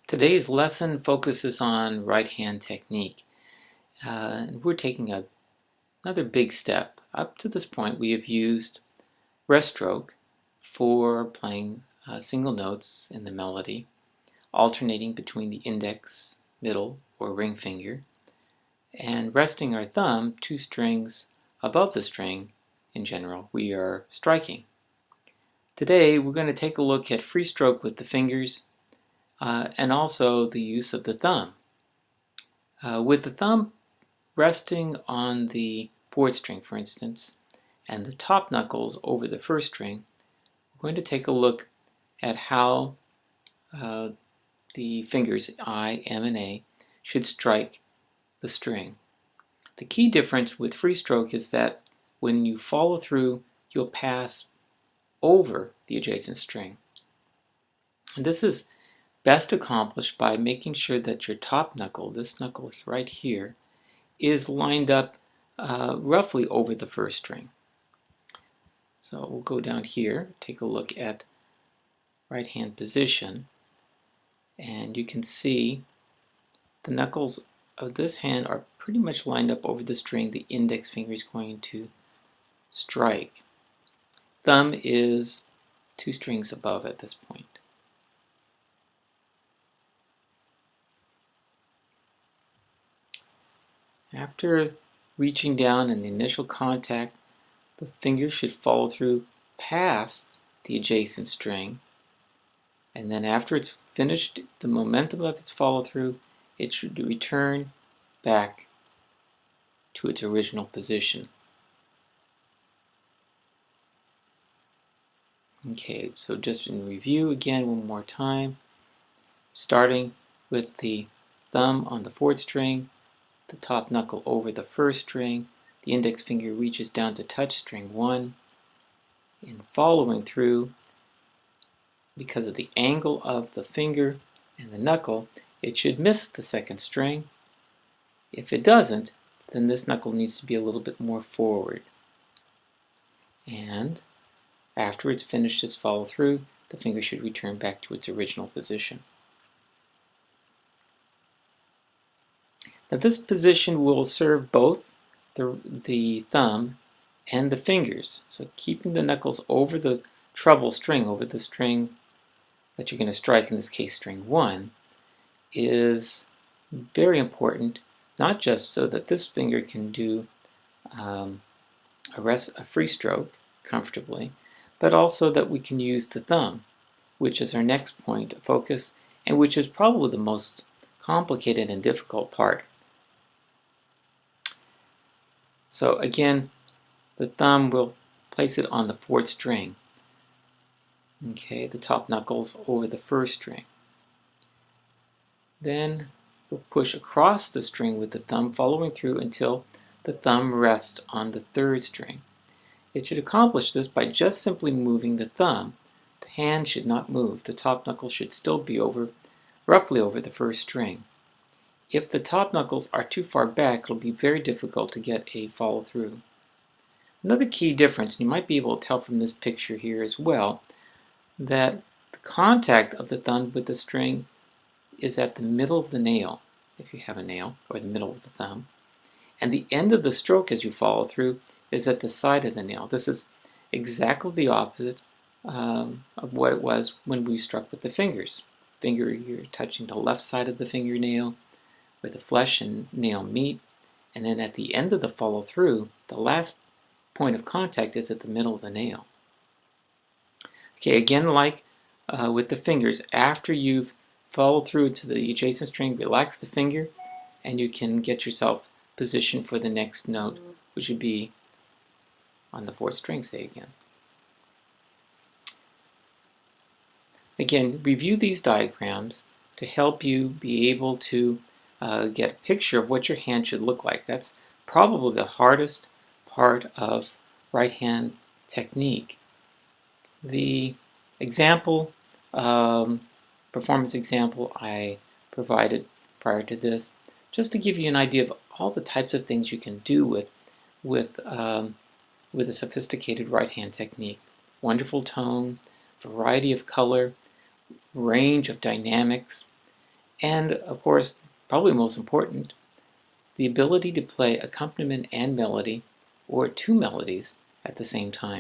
Today's lesson focuses on right hand technique, and we're taking another big step. Up to this point, we have used rest stroke for playing single notes in the melody, alternating between the index, middle, or ring finger, and resting our thumb 2 strings above the string. In general, we are striking. Today, we're going to take a look at free stroke with the fingers and also the use of the thumb. With the thumb resting on the 4th string, for instance, and the top knuckles over the 1st string, we're going to take a look at how the fingers I, M, and A should strike the string. The key difference with free stroke is that when you follow through, you'll pass over the adjacent string. And this is best accomplished by making sure that your top knuckle, this knuckle right here, is lined up roughly over the 1st string. So we'll go down here, take a look at right hand position, and you can see the knuckles of this hand are pretty much lined up over the string the index finger is going to strike. Thumb is 2 strings above at this point. After reaching down in the initial contact, the finger should follow through past the adjacent string, and then after it's finished the momentum of its follow through, it should return back to its original position. Okay, so just in review again one more time, starting with the thumb on the 4th string, the top knuckle over the 1st string, the index finger reaches down to touch string 1, and following through, because of the angle of the finger and the knuckle, it should miss the 2nd string. If it doesn't, then this knuckle needs to be a little bit more forward. And after it's finished its follow through, the finger should return back to its original position. Now this position will serve both the thumb and the fingers. So keeping the knuckles over the treble string, over the string that you're going to strike, in this case string 1, is very important, not just so that this finger can do a free stroke comfortably, but also that we can use the thumb, which is our next point of focus and which is probably the most complicated and difficult part. So again, the thumb will place it on the 4th string. Okay, the top knuckles over the 1st string. Then we'll push across the string with the thumb, following through until the thumb rests on the 3rd string. It should accomplish this by just simply moving the thumb. The hand should not move. The top knuckle should still be roughly over the 1st string. If the top knuckles are too far back, it'll be very difficult to get a follow through. Another key difference, and you might be able to tell from this picture here as well, that the contact of the thumb with the string is at the middle of the nail, if you have a nail, or the middle of the thumb, and the end of the stroke as you follow through is at the side of the nail. This is exactly the opposite of what it was when we struck with the fingers. Finger, you're touching the left side of the fingernail where the flesh and nail meet, and then at the end of the follow through, the last point of contact is at the middle of the nail. Okay, again, like with the fingers, after you've followed through to the adjacent string, relax the finger, and you can get yourself positioned for the next note, which would be on the 4th string, say again. Again, review these diagrams to help you be able to get a picture of what your hand should look like. That's probably the hardest part of right hand technique. The example, performance example I provided prior to this, just to give you an idea of all the types of things you can do with a sophisticated right hand technique. Wonderful tone, variety of color, range of dynamics, And, of course, probably most important, the ability to play accompaniment and melody, or two melodies, at the same time.